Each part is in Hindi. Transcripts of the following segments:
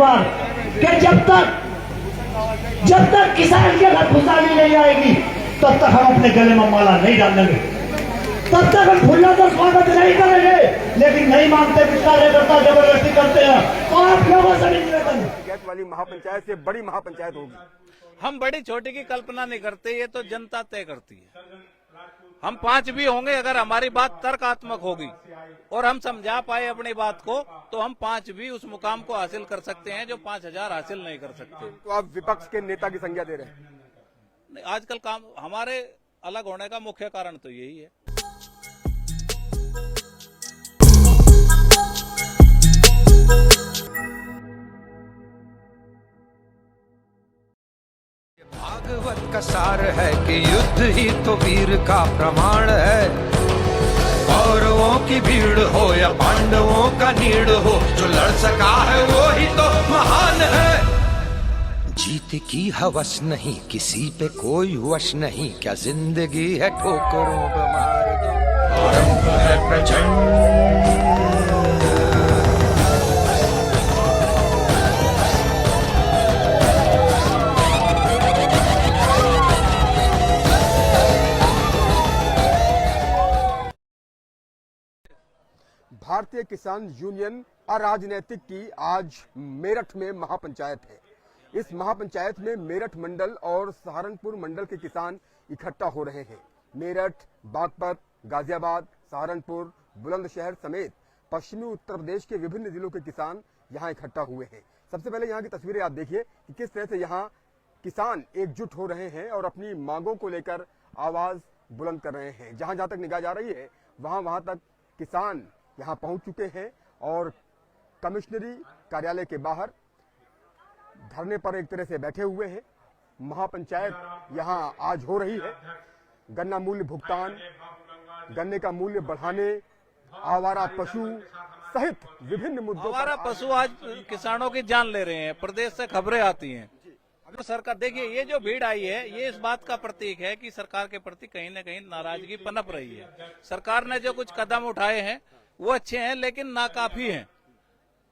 बार कि जब तक किसान के घर खुशहाली नहीं आएगी तब तक हम अपने गले में माला नहीं डालेंगे, तब तक हम फूलों का स्वागत नहीं करेंगे। लेकिन नहीं मानते, कार्यकर्ता जबरदस्ती करते हैं। आप लोगों से निवेदन, गैस वाली महापंचायत से बड़ी महापंचायत होगी। हम बड़ी छोटी की कल्पना नहीं करते, ये तो जनता तय करती है। हम 5 भी होंगे, अगर हमारी बात तर्कात्मक होगी और हम समझा पाए अपनी बात को, तो हम 5 भी उस मुकाम को हासिल कर सकते हैं जो 5000 हासिल नहीं कर सकते। तो आप विपक्ष के नेता की संज्ञा दे रहे हैं। आजकल काम हमारे अलग होने का मुख्य कारण तो यही है। भागवत का सार है कि युद्ध ही तो वीर का प्रमाण है। कौरवों की भीड़ हो या पांडवों का नीड़ हो, जो लड़ सका है वो ही तो महान है। जीत की हवस नहीं, किसी पे कोई वश नहीं, क्या जिंदगी है ठोकरों पे मार दो। आरंभ है प्रचंड, भारतीय किसान यूनियन अराजनैतिक की आज मेरठ में महापंचायत है। इस महापंचायत में मेरठ मंडल और सहारनपुर मंडल के किसान इकट्ठा हो रहे हैं। मेरठ, बागपत, गाजियाबाद, सहारनपुर, बुलंदशहर समेत पश्चिमी उत्तर प्रदेश के विभिन्न जिलों के किसान यहाँ इकट्ठा हुए हैं। सबसे पहले यहाँ की तस्वीरें आप देखिए कि किस तरह से यहाँ किसान एकजुट हो रहे हैं और अपनी मांगों को लेकर आवाज बुलंद कर रहे हैं। जहां जहां तक निगाह जा रही है वहां तक किसान यहाँ पहुंच चुके हैं और कमिश्नरी कार्यालय के बाहर धरने पर एक तरह से बैठे हुए हैं। महापंचायत यहाँ आज हो रही है। गन्ना मूल्य भुगतान, गन्ने का मूल्य बढ़ाने, आवारा पशु सहित विभिन्न मुद्दों। आवारा पशु आज किसानों की जान ले रहे हैं। प्रदेश से खबरें आती हैं। तो सरकार देखिए, ये जो भीड़ आई है ये इस बात का प्रतीक है कि सरकार के प्रति कहीं न कहीं नाराजगी पनप रही है। सरकार ने जो कुछ कदम उठाए हैं वो अच्छे हैं, लेकिन नाकाफी हैं।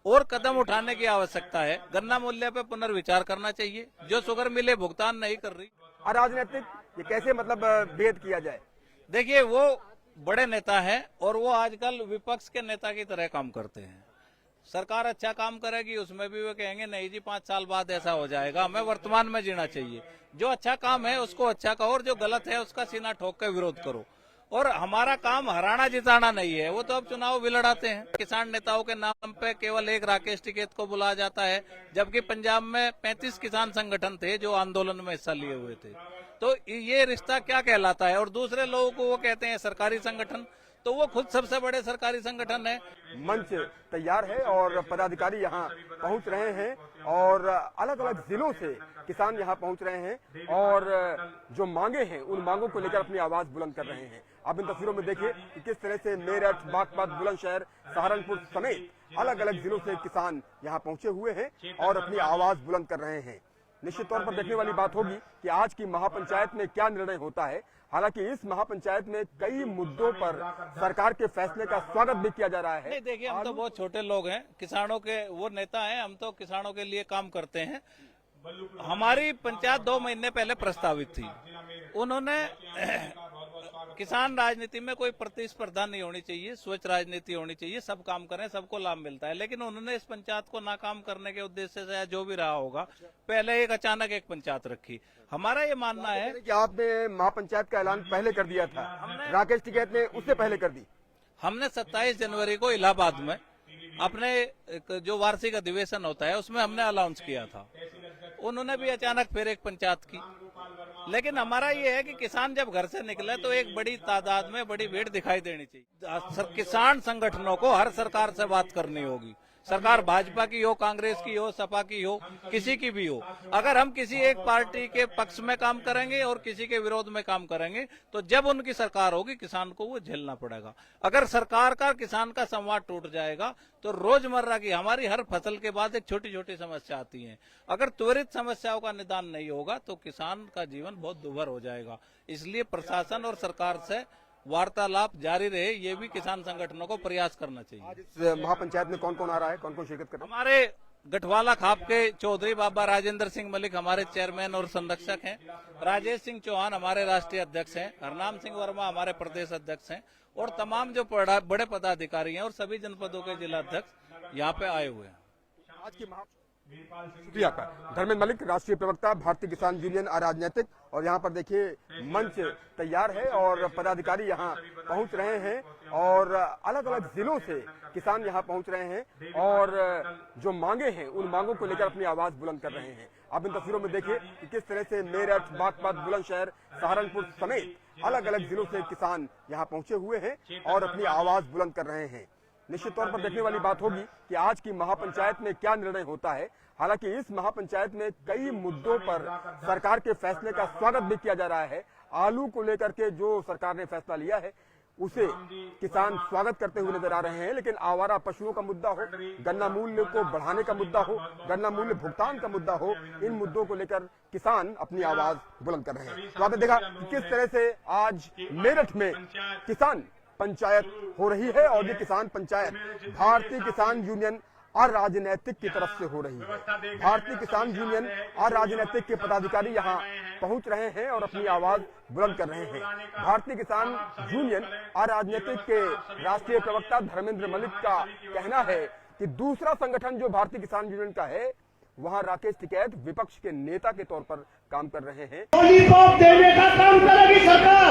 और कदम उठाने की आवश्यकता है। गन्ना मूल्य पे पुनर्विचार करना चाहिए। जो शुगर मिले भुगतान नहीं कर रही। अराजनैतिक ये कैसे मतलब भेद किया जाए? देखिए, वो बड़े नेता हैं और वो आजकल विपक्ष के नेता की तरह काम करते हैं। सरकार अच्छा काम करेगी उसमें भी वो कहेंगे नहीं जी 5 साल बाद ऐसा हो जाएगा, हमें वर्तमान में जीना चाहिए। जो अच्छा काम है उसको अच्छा कहो और जो गलत है उसका सीना ठोक के विरोध करो। और हमारा काम हराना जिताना नहीं है, वो तो अब चुनाव भी लड़ाते हैं। किसान नेताओं के नाम पे केवल एक राकेश टिकैत को बुलाया जाता है, जबकि पंजाब में 35 किसान संगठन थे जो आंदोलन में हिस्सा लिए हुए थे। तो ये रिश्ता क्या कहलाता है? और दूसरे लोगों को वो कहते हैं सरकारी संगठन, तो वो खुद सबसे बड़े सरकारी संगठन है। मंच तैयार है और पदाधिकारी यहाँ पहुँच रहे हैं और अलग अलग जिलों से किसान यहाँ पहुँच रहे हैं और जो मांगे हैं उन मांगों को लेकर अपनी आवाज बुलंद कर रहे हैं। आप इन तस्वीरों में देखिए कि किस तरह से मेरठ, बागपत, बुलंदशहर, सहारनपुर समेत अलग अलग जिलों से किसान यहाँ पहुंचे हुए हैं और अपनी आवाज बुलंद कर रहे हैं। निश्चित तौर पर देखने वाली बात होगी कि आज की महापंचायत में क्या निर्णय होता है। हालांकि इस महापंचायत में कई मुद्दों पर सरकार के फैसले का स्वागत भी किया जा रहा है। नहीं, देखिए, हम तो बहुत छोटे लोग हैं, किसानों के वो नेता हैं। हम तो किसानों के लिए काम करते हैं। हमारी पंचायत 2 महीने पहले प्रस्तावित थी। उन्होंने किसान राजनीति में कोई प्रतिस्पर्धा नहीं होनी चाहिए, स्वच्छ राजनीति होनी चाहिए, सब काम करें, सबको लाभ मिलता है। लेकिन उन्होंने इस पंचायत को नाकाम करने के उद्देश्य से जो भी रहा होगा, पहले एक अचानक एक पंचायत रखी। हमारा ये मानना है कि आपने महापंचायत का ऐलान पहले कर दिया था, राकेश टिकैत ने उससे पहले कर दी। हमने 27 जनवरी को इलाहाबाद में अपने जो वार्षिक अधिवेशन होता है उसमें हमने अनाउंस किया था। उन्होंने भी अचानक फिर एक पंचायत की। लेकिन हमारा ये है कि किसान जब घर से निकले तो एक बड़ी तादाद में बड़ी भीड़ दिखाई देनी चाहिए। किसान संगठनों को हर सरकार से बात करनी होगी। सरकार भाजपा की हो, कांग्रेस की हो, सपा की हो, किसी की भी हो। अगर हम किसी एक पार्टी के पक्ष में काम करेंगे और किसी के विरोध में काम करेंगे तो जब उनकी सरकार होगी किसान को वो झेलना पड़ेगा। अगर सरकार का किसान का संवाद टूट जाएगा तो रोजमर्रा की हमारी हर फसल के बाद एक छोटी छोटी समस्या आती है। अगर त्वरित समस्याओं का निदान नहीं होगा तो किसान का जीवन बहुत दुभर हो जाएगा। इसलिए प्रशासन और सरकार से वार्तालाप जारी रहे, ये भी किसान संगठनों को प्रयास करना चाहिए। आज इस महापंचायत में कौन कौन आ रहा है, कौन कौन शिरकत कर रहा है? हमारे गठवाला खाप के चौधरी बाबा राजेंद्र सिंह मलिक हमारे चेयरमैन और संरक्षक हैं। राजेश सिंह चौहान हमारे राष्ट्रीय अध्यक्ष हैं। हरनाम सिंह वर्मा हमारे प्रदेश अध्यक्ष हैं और तमाम जो बड़े पदाधिकारी हैं और सभी जनपदों के जिला अध्यक्ष यहाँ पे आए हुए हैं। आज की शुक्रिया का धर्मेंद्र मलिक, राष्ट्रीय प्रवक्ता, भारतीय किसान यूनियन अराजनैतिक। और यहाँ पर देखिए मंच तैयार है और पदाधिकारी यहाँ पहुंच रहे हैं और अलग अलग जिलों से किसान यहाँ पहुंच रहे हैं और जो मांगे हैं उन मांगों को लेकर अपनी आवाज बुलंद कर रहे हैं। आप इन तस्वीरों में देखिए कि किस तरह से मेरठ, बागपत, बुलंदशहर, सहारनपुर समेत अलग अलग जिलों से किसान यहाँ पहुंचे हुए हैं और अपनी आवाज बुलंद कर रहे हैं। निश्चित तौर पर देखने वाली बात होगी कि आज की महापंचायत में क्या निर्णय होता है। हालांकि इस महापंचायत में कई मुद्दों पर सरकार के फैसले का स्वागत भी किया जा रहा है। आलू को लेकर के जो सरकार ने फैसला लिया है उसे किसान स्वागत करते हुए नजर आ रहे हैं, लेकिन आवारा पशुओं का मुद्दा हो, गन्ना मूल्य को बढ़ाने का मुद्दा हो, गन्ना मूल्य भुगतान का मुद्दा हो, इन मुद्दों को लेकर किसान अपनी आवाज बुलंद कर रहे हैं। तो आपने देखा कि किस तरह से आज मेरठ में किसान पंचायत हो रही है और ये किसान पंचायत भारतीय किसान यूनियन अराजनैतिक की तरफ से हो रही है। भारतीय किसान यूनियन अराजनैतिक के पदाधिकारी यहाँ पहुंच रहे हैं और अपनी आवाज बुलंद कर रहे हैं। भारतीय किसान यूनियन अराजनैतिक के राष्ट्रीय प्रवक्ता धर्मेंद्र मलिक का कहना है कि दूसरा संगठन जो भारतीय किसान यूनियन का है वहां राकेश टिकैत विपक्ष के नेता के तौर पर काम कर रहे हैं। लॉलीपॉप देने का काम करेगी सरकार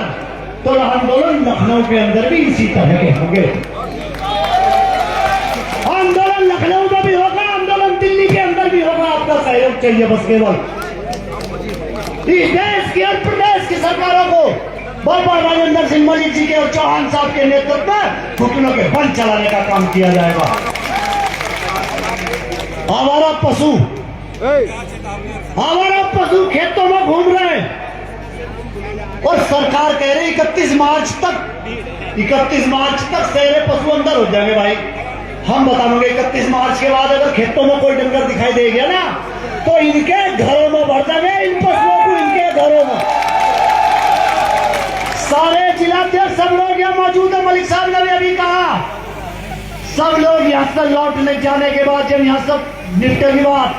तो आंदोलन लखनऊ के अंदर भी इसी तरह के होंगे। आंदोलन लखनऊ में भी होगा, आंदोलन दिल्ली के अंदर भी होगा। आपका सहयोग चाहिए बस केवल। इस देश की और प्रदेश की सरकारों को बाबा राजेंद्र सिंह मलिक जी के और चौहान साहब के नेतृत्व में घुटनों के बल चलाने का काम किया जाएगा। आवारा पशु खेतों में घूम रहे हैं और सरकार कह रही 31 मार्च तक सारे पशु अंदर हो जाएंगे। भाई हम बताएंगे 31 मार्च के बाद अगर खेतों में कोई डंगर दिखाई दे गया ना तो इनके घरों में भर जाएंगे, इन पशुओं को इनके घरों में। सारे जिलाध्यक्ष सब लोग यहाँ मौजूद है। मलिक साहब ने भी अभी कहा सब लोग यहाँ से लौटने जाने के बाद जब यहाँ सब निपटेगी बात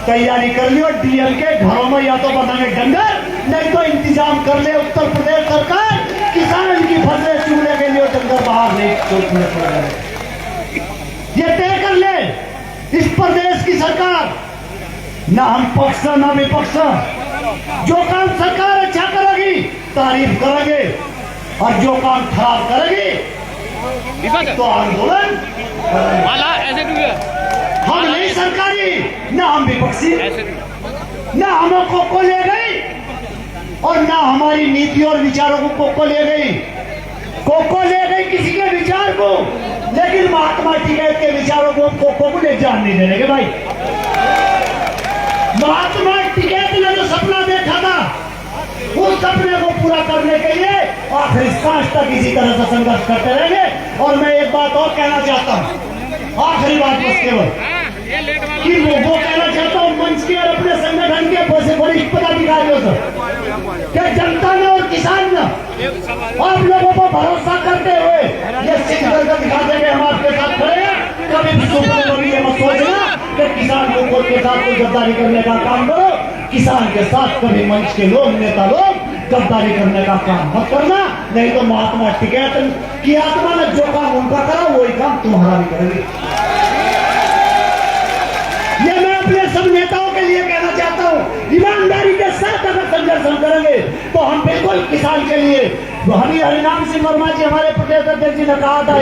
तैयारी कर ली और डीएम के घरों में या तो बनाने डंगर नहीं तो इंतजाम कर ले उत्तर प्रदेश सरकार किसान की फसलें चूने के लिए डंगर बाहर नहीं छोड़ने पड़ रहे। ये तय कर ले इस प्रदेश की सरकार, ना हम पक्ष ना विपक्ष। जो काम सरकार अच्छा करेगी तारीफ करेंगे और जो काम खराब करेगी तो आंदोलन हम नहीं सरकारी, ना हम विपक्षी, ना हम को ले गई और ना हमारी नीति और विचारों को ले गई। कोको ले गई किसी के विचार को, लेकिन महात्मा टिकैत के विचारों को कोको को ले जान नहीं देने के। भाई महात्मा टिकैत ने जो सपना देखा था उस सपने को पूरा करने के लिए आखिरी सांस तक इसी तरह से संघर्ष करते रहेंगे। और मैं एक बात और कहना चाहता हूँ, आखिरी बात बस केवल कि वो कहना चाहता हूँ मंच के और अपने संगठन के वरिष्ठ पदाधिकारियों से कि जनता ने और किसान ने आप लोगों को भरोसा करते हुए ये सिद्ध करके दिखा देंगे हम आपके साथ खड़े हैं। कभी भी ये मत सोचना कि किसान लोगों के साथ कोई गद्दारी करने का काम करो। किसान के साथ कभी मंच के लोग, नेता लोग गद्दारी करने का काम मत करना, नहीं तो महात्मा टिकैत की आत्मा ने जो काम उनका करा वही काम तुम्हारा भी करेगी। ये मैं अपने सब नेताओं के लिए कहना चाहता हूँ। ईमानदारी के साथ अगर संघर्ष करेंगे तो हम बिल्कुल किसान के लिए, हरिनाम सिंह वर्मा जी हमारे प्रदेश अध्यक्ष जी ने कहा था